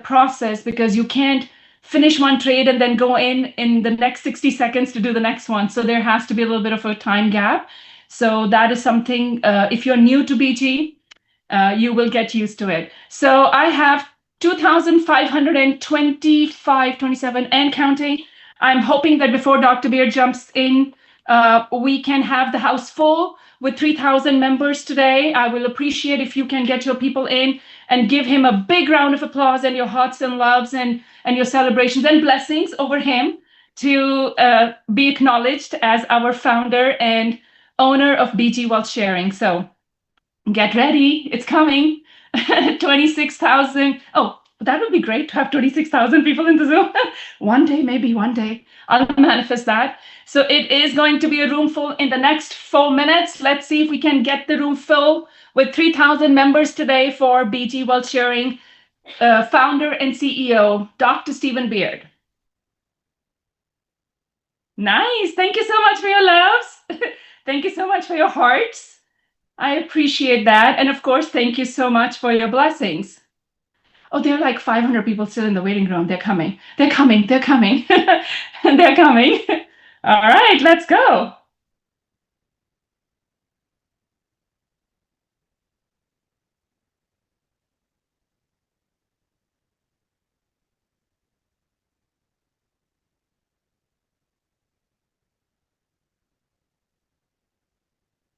process, because you can't finish one trade and then go in the next 60 seconds to do the next one. So there has to be a little bit of a time gap. So that is something, if you're new to BG, you will get used to it. So I have 2,525, 27 and counting. I'm hoping that before Dr. Beard jumps in, we can have the house full with 3,000 members today. I will appreciate if you can get your people in and give him a big round of applause and your hearts and loves and your celebrations and blessings over him to be acknowledged as our founder and owner of BG Wealth Sharing. So get ready, it's coming. 26,000. Oh, that would be great to have 26,000 people in the Zoom. One day, maybe one day, I'll manifest that. So it is going to be a room full in the next 4 minutes. Let's see if we can get the room full with 3,000 members today for BG Wealth Sharing, founder and CEO, Dr. Stephen Beard. Nice. Thank you so much for your loves. Thank you so much for your hearts. I appreciate that. And of course, thank you so much for your blessings. Oh, there are like 500 people still in the waiting room. They're coming. They're coming. They're coming. They're coming. All right, let's go.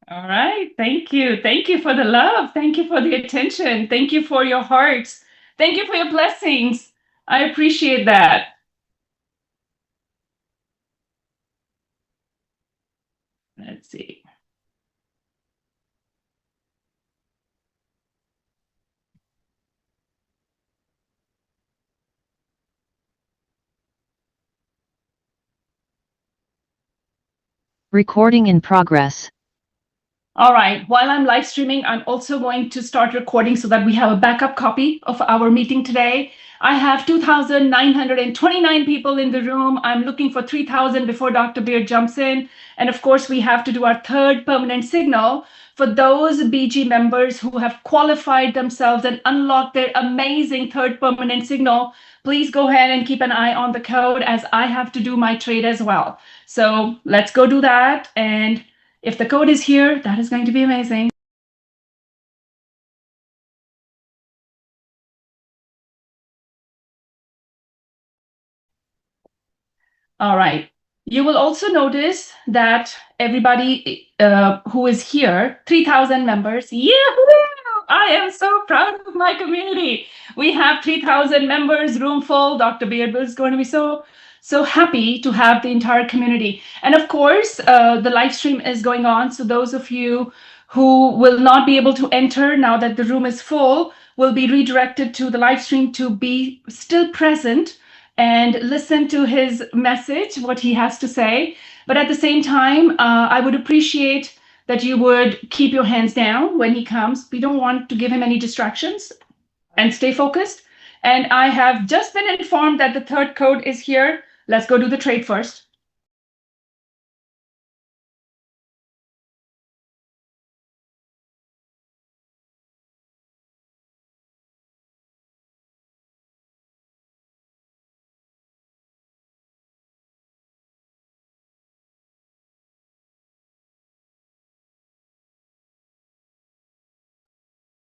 All right. Thank you. Thank you for the love. Thank you for the attention. Thank you for your hearts. Thank you for your blessings. I appreciate that. Let's see. Recording in progress. All right, while I'm live streaming, I'm also going to start recording so that we have a backup copy of our meeting today. I have 2,929 people in the room. I'm looking for 3,000 before Dr. Beard jumps in. And of course, we have to do our third permanent signal for those BG members who have qualified themselves and unlocked their amazing third permanent signal. Please go ahead and keep an eye on the code, as I have to do my trade as well. So let's go do that. And if the code is here, that is going to be amazing. All right. You will also notice that everybody who is here, 3,000 members, yahoo! I am so proud of my community. We have 3,000 members, room full. Dr. Beard is going to be so happy to have the entire community. And of course, the live stream is going on. So those of you who will not be able to enter now that the room is full will be redirected to the live stream to be still present and listen to his message, what he has to say. But at the same time, I would appreciate that you would keep your hands down when he comes. We don't want to give him any distractions, and stay focused. And I have just been informed that the third code is here. Let's go do the trade first.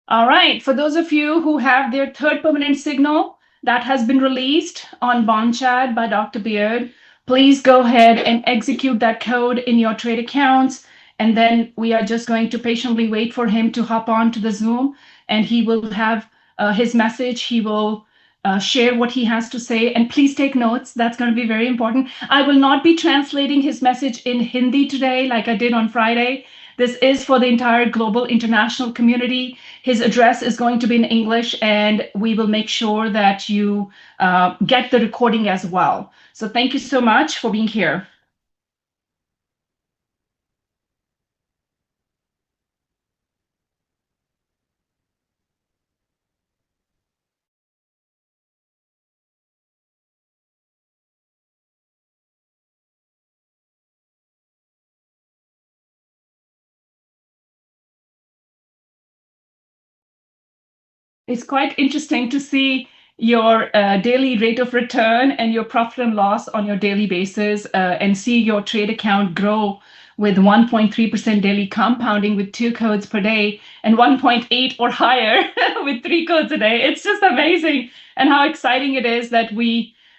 All right, for those of you who have their third permanent signal that has been released on Bond Chat by Dr. Beard, please go ahead and execute that code in your trade accounts. And then we are just going to patiently wait for him to hop on to the Zoom, and he will have his message. He will share what he has to say. And please take notes. That's going to be very important. I will not be translating his message in Hindi today like I did on Friday. This is for the entire global international community. His address is going to be in English, and we will make sure that you get the recording as well. So thank you so much for being here. It's quite interesting to see your daily rate of return and your profit and loss on your daily basis, and see your trade account grow with 1.3% daily compounding with 2 codes per day and 1.8 or higher with 3 codes a day. It's just amazing. And how exciting it is that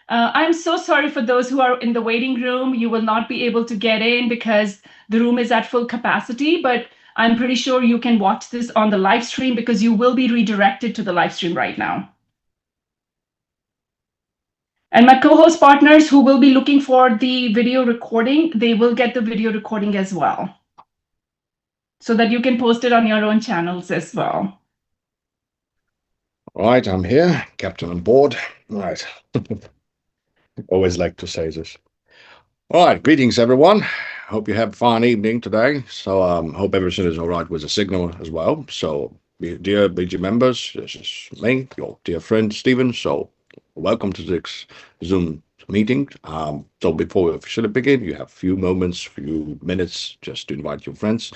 I'm so sorry for those who are in the waiting room. You will not be able to get in because the room is at full capacity, but I'm pretty sure you can watch this on the live stream because you will be redirected to the live stream right now. And my co-host partners who will be looking for the video recording, they will get the video recording as well, so that you can post it on your own channels as well. All right, I'm here, captain on board. All right. Always like to say this. All right, greetings, everyone. Hope you have a fine evening today. So, hope everything is all right with the signal as well. So, dear BG members, this is me, your dear friend Stephen. So, welcome to this Zoom meeting. So, before we officially begin, you have a few minutes just to invite your friends.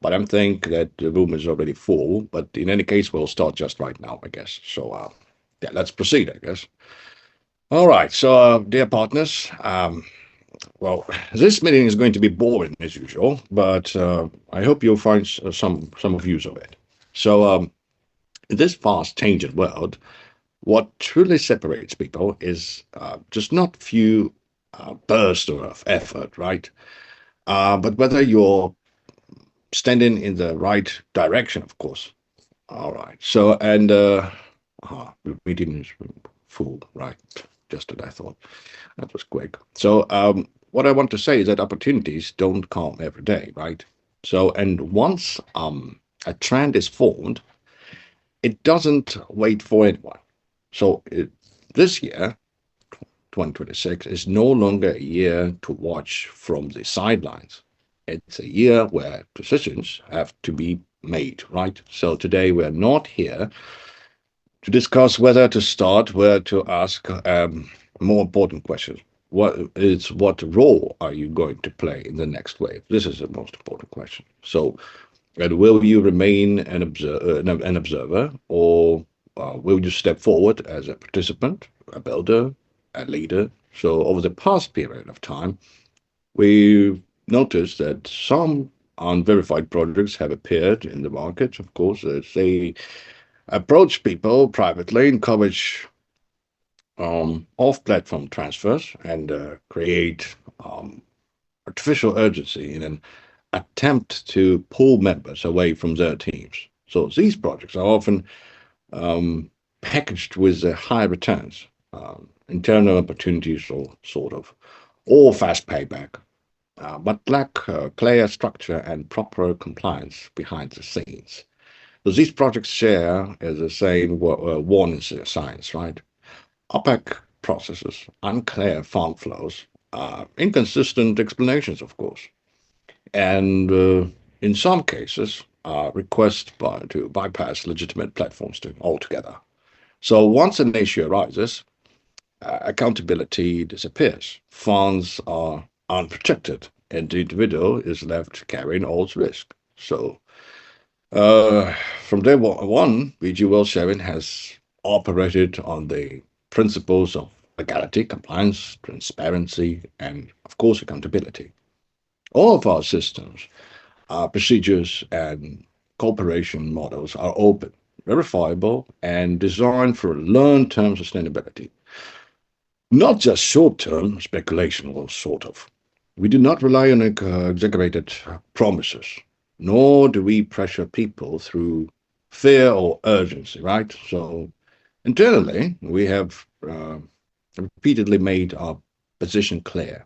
But I'm thinking that the room is already full. But in any case, we'll start just right now, I guess. So, yeah, let's proceed, I guess. All right, so dear partners, well, this meeting is going to be boring as usual, but I hope you'll find some of use of it. So, in this fast-changing world, what truly separates people is just not few bursts of effort, right? But whether you're standing in the right direction, of course. All right. So, and meeting is full, right? Just as I thought. That was quick. So, what I want to say is that opportunities don't come every day, right? So, and once a trend is formed, it doesn't wait for anyone. So, this year, 2026, is no longer a year to watch from the sidelines. It's a year where decisions have to be made, right? So, today we're not here to discuss whether to start, where to ask more important questions. What role are you going to play in the next wave? This is the most important question. So, and will you remain an observer, or will you step forward as a participant, a builder, a leader? So, over the past period of time, we've noticed that some unverified projects have appeared in the market. Of course, as they approach people privately, encourage off-platform transfers, and create artificial urgency in an attempt to pull members away from their teams. So these projects are often packaged with high returns, internal opportunities, or fast payback, but lack clear structure and proper compliance behind the scenes. So these projects share, as the saying, one is science, right? Opaque processes, unclear farm flows, inconsistent explanations, of course, and in some cases, requests to bypass legitimate platforms altogether. So once an issue arises, accountability disappears, funds are unprotected, and the individual is left carrying all the risk. So from day one, VG World Sharing has operated on the principles of legality, compliance, transparency, and, of course, accountability. All of our systems, our procedures, and cooperation models are open, verifiable, and designed for long-term sustainability. Not just short-term speculation, or sort of. We do not rely on exaggerated promises, nor do we pressure people through fear or urgency, right? So internally, we have repeatedly made our position clear.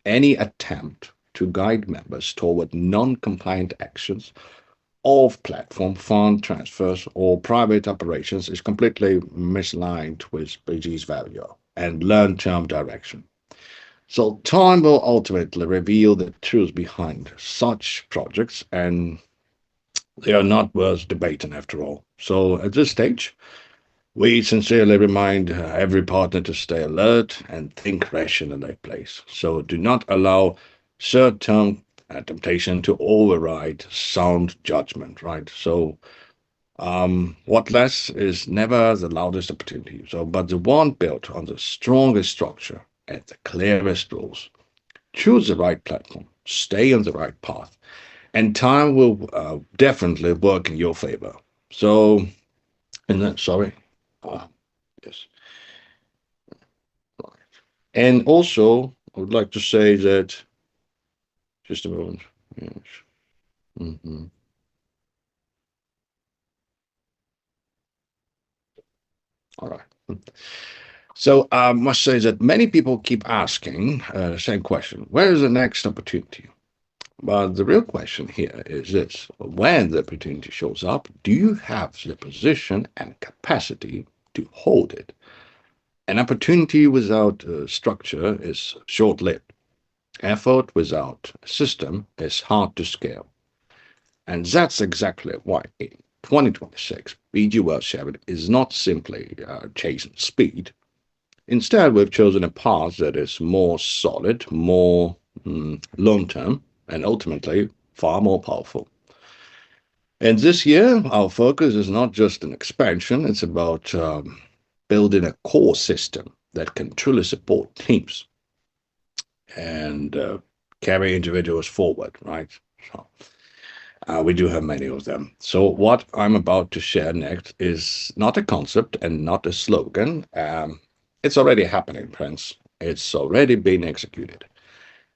Any attempt to guide members toward non-compliant actions of platform fund transfers or private operations is completely misaligned with BG's value and long-term direction. So time will ultimately reveal the truth behind such projects, and they are not worth debating after all. So at this stage, we sincerely remind every partner to stay alert and think rationally, please. So do not allow short-term temptation to override sound judgment, right? So What less is never the loudest opportunity, but the one built on the strongest structure and the clearest rules. Choose the right platform, stay on the right path, and time will definitely work in your favor. So, and then, sorry, uh, yes, and also I would like to say that just a moment. Yes. Mhm. All right. So I must say that many people keep asking the same question: where is the next opportunity? But the real question here is this: when the opportunity shows up, do you have the position and capacity to hold it? An opportunity without structure is short lived. Effort without a system is hard to scale. And that's exactly why in 2026, BG World Sharing is not simply chasing speed. Instead, we've chosen a path that is more solid, more long term, and ultimately far more powerful. And this year, our focus is not just an expansion, it's about building a core system that can truly support teams and carry individuals forward, right? So, we do have many of them. So, what I'm about to share next is not a concept and not a slogan. It's already happening, friends. It's already been executed.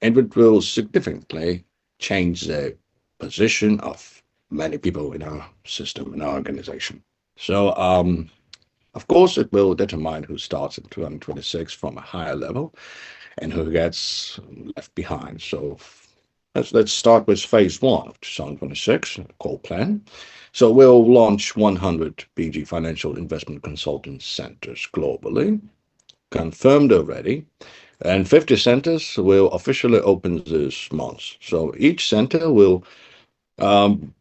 And it will significantly change the position of many people in our system, in our organization. So, of course, it will determine who starts in 2026 from a higher level and who gets left behind. So let's start with phase one of 2026, call plan. So we'll launch 100 BG Financial Investment Consultant Centers globally, confirmed already, and 50 centers will officially open this month. So each center will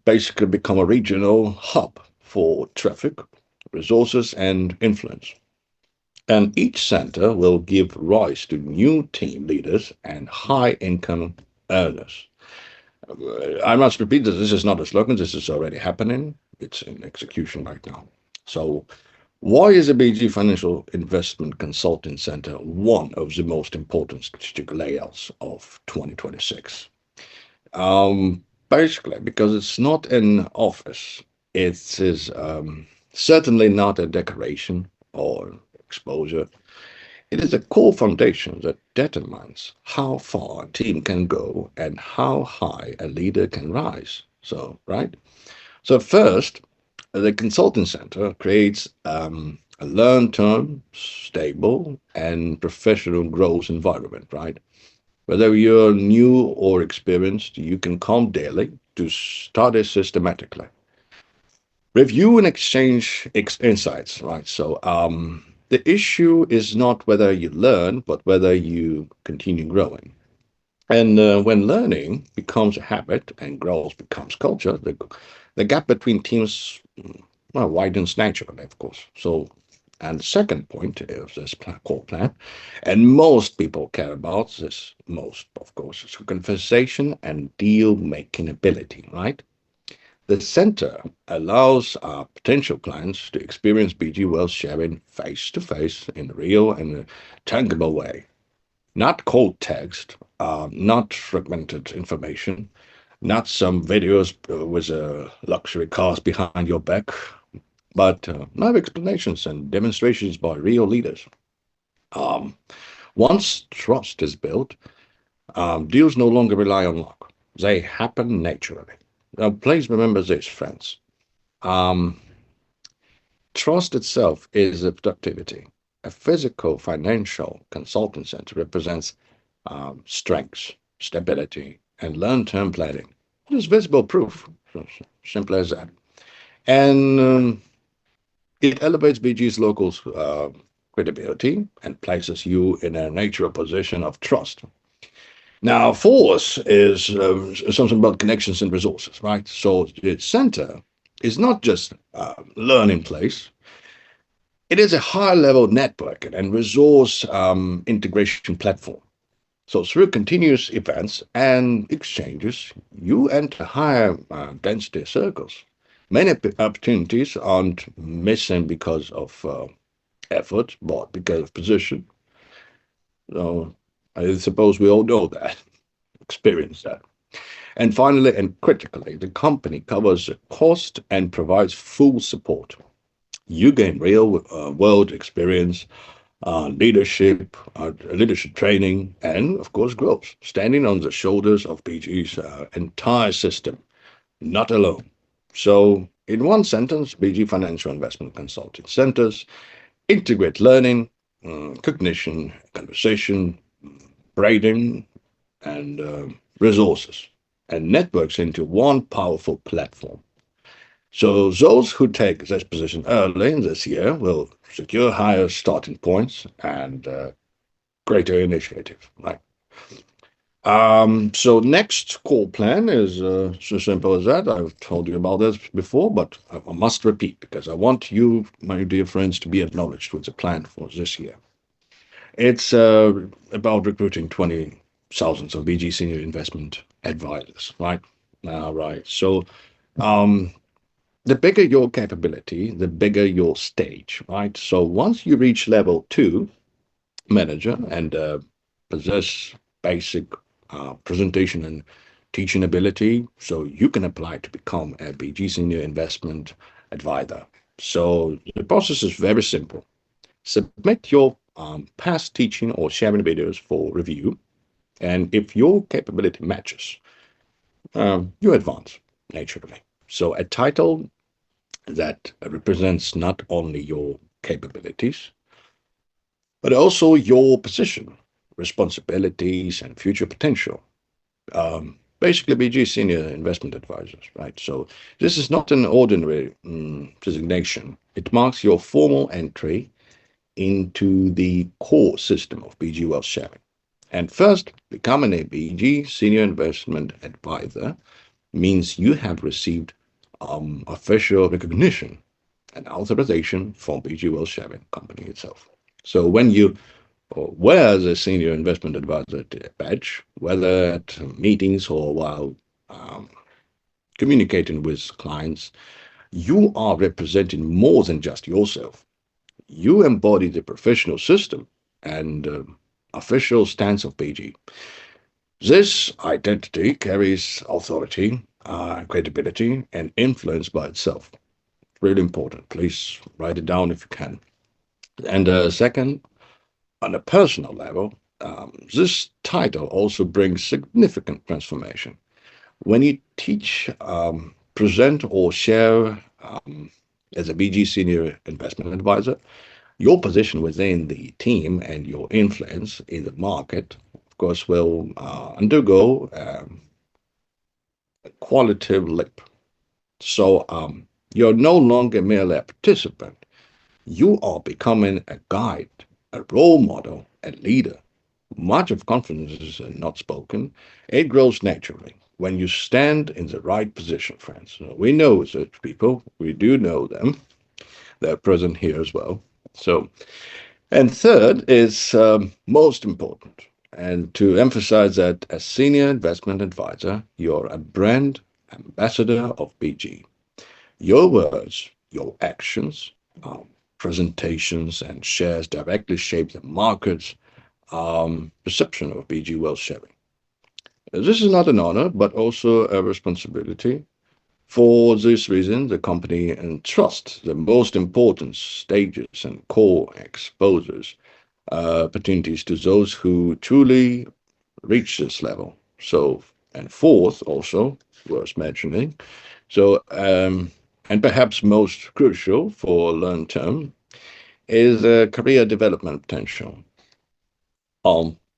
basically become a regional hub for traffic, resources, and influence. And each center will give rise to new team leaders and high income earners. I must repeat that this is not a slogan, this is already happening. It's in execution right now. So, why is the BG Financial Investment Consulting Center one of the most important strategic layouts of 2026? Basically, because it's not an office, it is certainly not a decoration or exposure. It is a core foundation that determines how far a team can go and how high a leader can rise. So, right? So, first, the consulting center creates a long term, stable, and professional growth environment, right? Whether you're new or experienced, you can come daily to study systematically, review and exchange insights, right? So, the issue is not whether you learn, but whether you continue growing. And when learning becomes a habit and growth becomes culture, the gap between teams, well, widens naturally, of course. So, and the second point is this core plan, and most people care about this most, of course, is conversation and deal making ability, right? The center allows our potential clients to experience BG Wealth sharing face to face in a real and a tangible way. Not cold text, not fragmented information, not some videos with luxury cars behind your back, but live explanations and demonstrations by real leaders. Um, Once trust is built, deals no longer rely on luck. They happen naturally. Now, please remember this, friends. Um, Trust itself is a productivity. A physical financial consulting center represents strengths, stability, and long-term planning. It is visible proof, so simple as that. And it elevates BG's locals' credibility and places you in a natural position of trust. Now, force is something about connections and resources, right? So the center is not just a learning place. It is a high-level network and resource integration platform. So through continuous events and exchanges, you enter higher density circles. Many opportunities aren't missing because of effort, but because of position. So I suppose we all know that, experience that. And finally, and critically, the company covers the cost and provides full support. You gain real world experience, leadership training, and of course, growth, standing on the shoulders of BG's entire system, not alone. So, in one sentence, BG Financial Investment Consulting Centers integrate learning, cognition, conversation, braiding, and resources and networks into one powerful platform. So those who take this position early in this year will secure higher starting points and greater initiative. Right. So next call plan is so simple as that. I've told you about this before, but I must repeat because I want you, my dear friends, to be acknowledged with the plan for this year. It's about recruiting 20,000 of BG senior investment advisors, right? Right. So um, the bigger your capability, the bigger your stage, right? So once you reach level two, manager, and possess basic presentation and teaching ability, so you can apply to become a BG senior investment advisor. So the process is very simple. Submit your past teaching or sharing videos for review, and if your capability matches, you advance naturally. So a title that represents not only your capabilities, but also your position, responsibilities, and future potential. Basically, BG Senior Investment Advisors, right? So this is not an ordinary designation. It marks your formal entry into the core system of BG Wealth Sharing. And first, becoming a BG Senior Investment Advisor means you have received official recognition and authorization from BG Wealth Sharing Company itself. So when you wear the Senior Investment Advisor badge, whether at meetings or while um, communicating with clients, you are representing more than just yourself. You embody the professional system and official stance of BG. This identity carries authority, credibility, and influence by itself. Really important. Please write it down if you can. And second, on a personal level, this title also brings significant transformation. When you teach, present, or share as a BG Senior Investment Advisor, your position within the team and your influence in the market, of course, will undergo a qualitative leap. So you're no longer merely a participant. You are becoming a guide, a role model, a leader. Much of confidence is not spoken. It grows naturally when you stand in the right position, friends. We know such people. We do know them. They're present here as well. So, and third is most important. And to emphasize that as senior investment advisor, you're a brand ambassador of BG. Your words, your actions, presentations, and shares directly shape the market's perception of BG wealth sharing. This is not an honor, but also a responsibility. For this reason, the company entrusts the most important stages and core exposures opportunities to those who truly reach this level. So, and fourth, also worth mentioning, so and perhaps most crucial for long term is career development potential.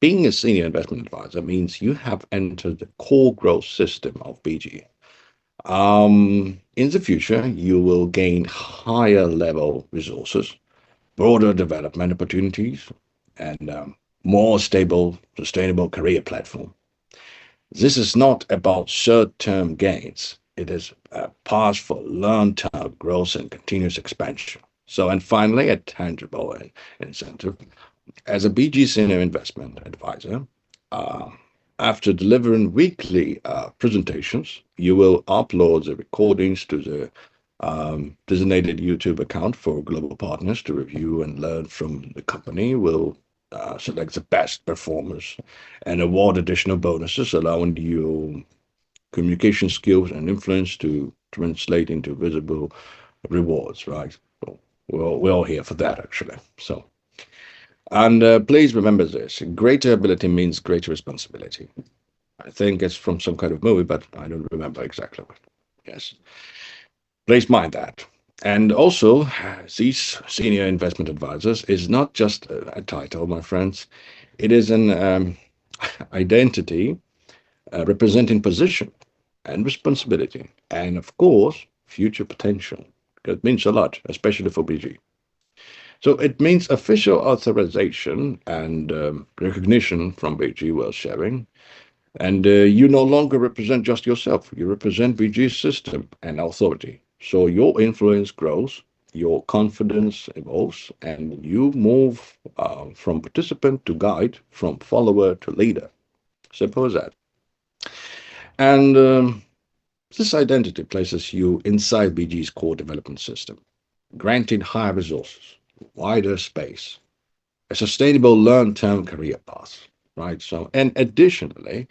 Being a senior investment advisor means you have entered the core growth system of BG. In the future, you will gain higher level resources, broader development opportunities, and more stable, sustainable career platform. This is not about short-term gains. It is a path for long-term growth and continuous expansion. So, and finally, a tangible incentive. As a BG Senior Investment Advisor, uh, after delivering weekly presentations, you will upload the recordings to the Designated YouTube account for global partners to review and learn from the company will select the best performers and award additional bonuses, allowing your communication skills and influence to translate into visible rewards, right? So we're all here for that, actually. So, and please remember this: greater ability means greater responsibility. I think it's from some kind of movie, but I don't remember exactly what. Yes, please mind that. And also, these senior investment advisors is not just a title, my friends. It is an identity representing position and responsibility, and of course, future potential. It means a lot, especially for BG. So it means official authorization and recognition from BG World Sharing. And you no longer represent just yourself. You represent BG's system and authority. So your influence grows, your confidence evolves, and you move from participant to guide, from follower to leader. Simple as that. And this identity places you inside BG's core development system, granting higher resources, wider space, a sustainable long-term career path, right? So, and additionally,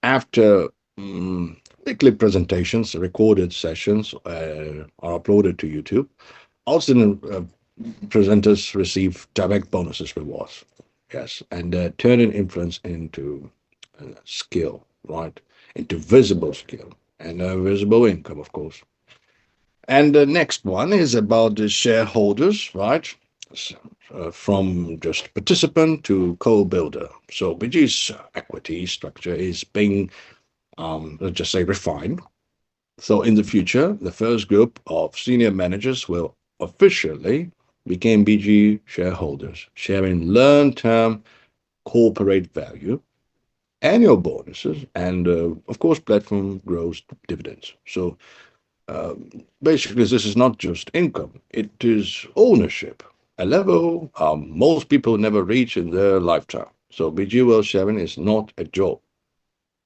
after weekly presentations, recorded sessions are uploaded to YouTube, also presenters receive direct bonuses rewards. Yes, and turning influence into skill, right? Into visible skill and visible income, of course. And the next one is about the shareholders, right? From just participant to co-builder. So BG's equity structure is being, let's just say, refined. So in the future, the first group of senior managers will officially become BG shareholders, sharing long-term corporate value, annual bonuses, and of course, platform growth dividends. So basically, this is not just income, it is ownership, a level most people never reach in their lifetime. So BG World Sharing is not a job,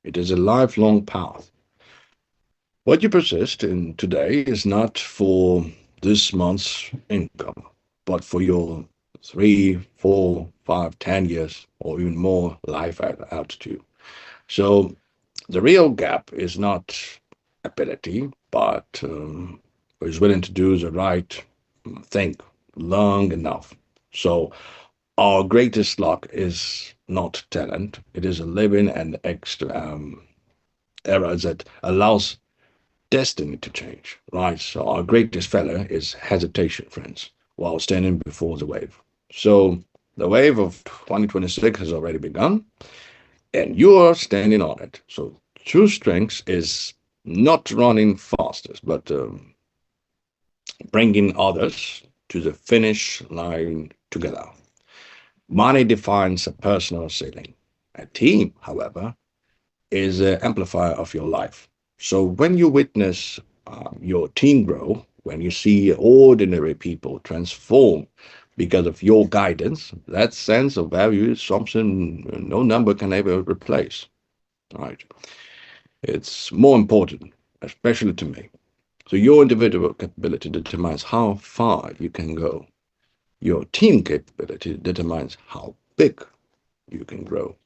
it is a lifelong path. What you persist in today is not for this month's income, but for your 3, 4, 5, 10 years, or even more life altitude. So the real gap is not ability, but is willing to do the right thing long enough. So our greatest luck is not talent; it is a living and extra era that allows destiny to change. Right. So our greatest failure is hesitation, friends, while standing before the wave. So the wave of 2026 has already begun and you are standing on it. So true strength is not running fastest, but bringing others to the finish line together. Money defines a personal ceiling. A team, however, is an amplifier of your life. So when you witness your team grow, when you see ordinary people transform because of your guidance, that sense of value is something no number can ever replace. Right? It's more important, especially to me. So your individual capability determines how far you can go. Your team capability determines how big you can grow.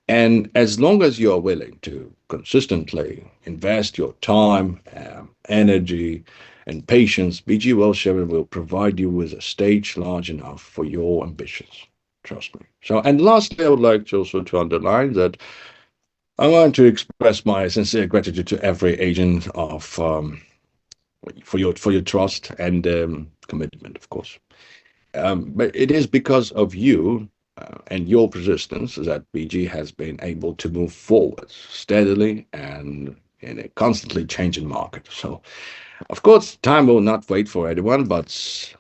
And as long as you are willing to consistently invest your time, energy, and patience, BG Well Sharing will provide you with a stage large enough for your ambitions. Trust me. So, and lastly, I would like to also to underline that I want to express my sincere gratitude to every agent of for your trust and commitment, of course. But it is because of you and your persistence that BG has been able to move forward steadily and in a constantly changing market. So, of course, time will not wait for anyone, but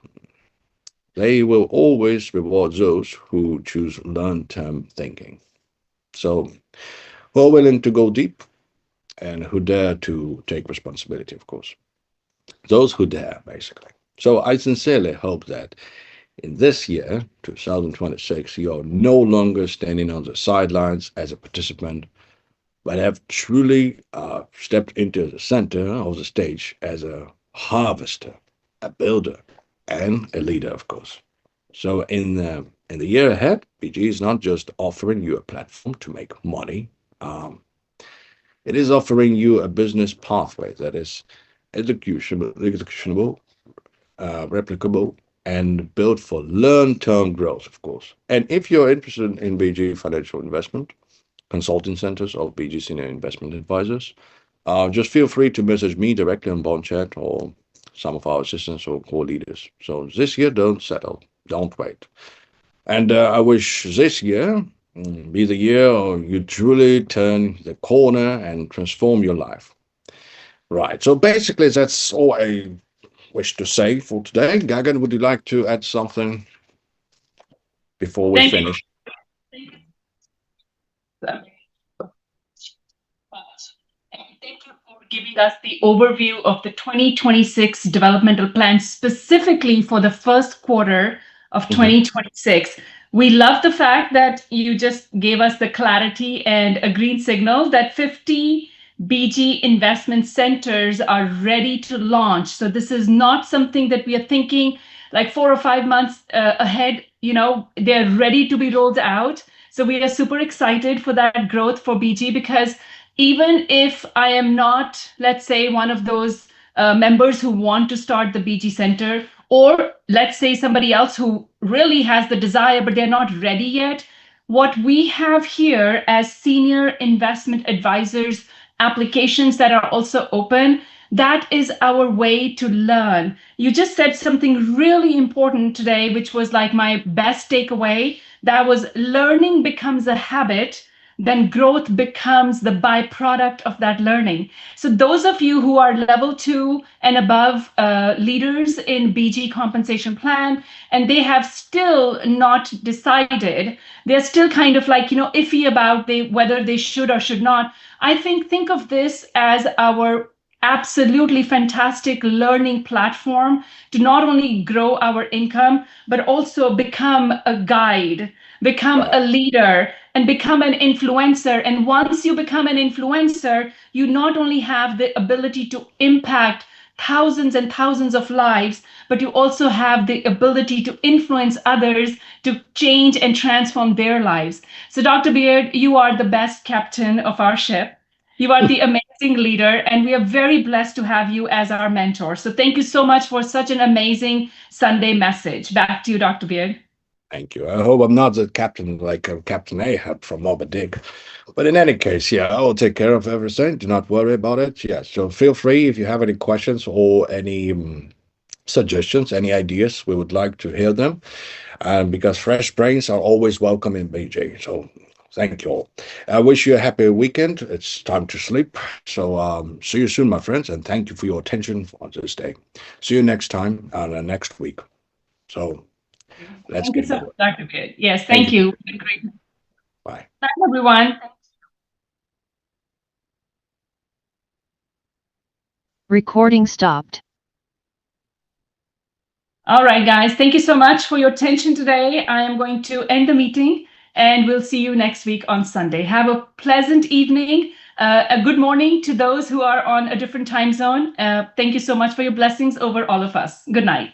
they will always reward those who choose long-term thinking. So, who are willing to go deep and who dare to take responsibility, of course. Those who dare, basically. So, I sincerely hope that in this year, 2026, you are no longer standing on the sidelines as a participant, but have truly stepped into the center of the stage as a harvester, a builder, and a leader, of course. So in the year ahead, BG is not just offering you a platform to make money. Um, it is offering you a business pathway that is executable, replicable, and built for long-term growth, of course. And if you're interested in BG Financial Investment, consulting centers or BG Senior Investment Advisors, just feel free to message me directly on Bond Chat or some of our assistants or core leaders. So this year, don't settle, don't wait. And I wish this year be the year you truly turn the corner and transform your life. Right. So basically, that's all I wish to say for today. Gagan, would you like to add something before we Thank you. finish? Thank you for giving us the overview of the 2026 developmental plan, specifically for the first quarter of 2026. We love the fact that you just gave us the clarity and a green signal that 50 BG investment centers are ready to launch. So this is not something that we are thinking like 4 or 5 months ahead. They're ready to be rolled out. So we are super excited for that growth for BG, because even if I am not, let's say, one of those members who want to start the BG Center, or let's say somebody else who really has the desire, but they're not ready yet, what we have here as senior investment advisors, applications that are also open, that is our way to learn. You just said something really important today, which was like my best takeaway. That was learning becomes a habit, then growth becomes the byproduct of that learning. So those of you who are level 2 and above leaders in BG compensation plan, and they have still not decided, they're still kind of like, iffy about whether they should or should not. I think of this as our absolutely fantastic learning platform to not only grow our income, but also become a guide, become a leader, and become an influencer. And once you become an influencer, you not only have the ability to impact thousands and thousands of lives, but you also have the ability to influence others to change and transform their lives. So, Dr. Beard, you are the best captain of our ship. You are the amazing leader, and we are very blessed to have you as our mentor. So, thank you so much for such an amazing Sunday message. Back to you, Dr. Beard. Thank you. I hope I'm not the captain like Captain Ahab from Moby Dick. But in any case, yeah, I will take care of everything. Do not worry about it. Yeah, so feel free if you have any questions or any suggestions, any ideas. We would like to hear them. Because fresh brains are always welcome in BJ. So thank you all. I wish you a happy weekend. It's time to sleep. So see you soon, my friends, and thank you for your attention on this day. See you next time and next week. So let's Thank you get so going. much, Dr. Beard. Yes, thank you. Great. Bye. Bye, everyone. Recording stopped. All right, guys. Thank you so much for your attention today. I am going to end the meeting, and we'll see you next week on Sunday. Have a pleasant evening. A good morning to those who are on a different time zone. Thank you so much for your blessings over all of us. Good night.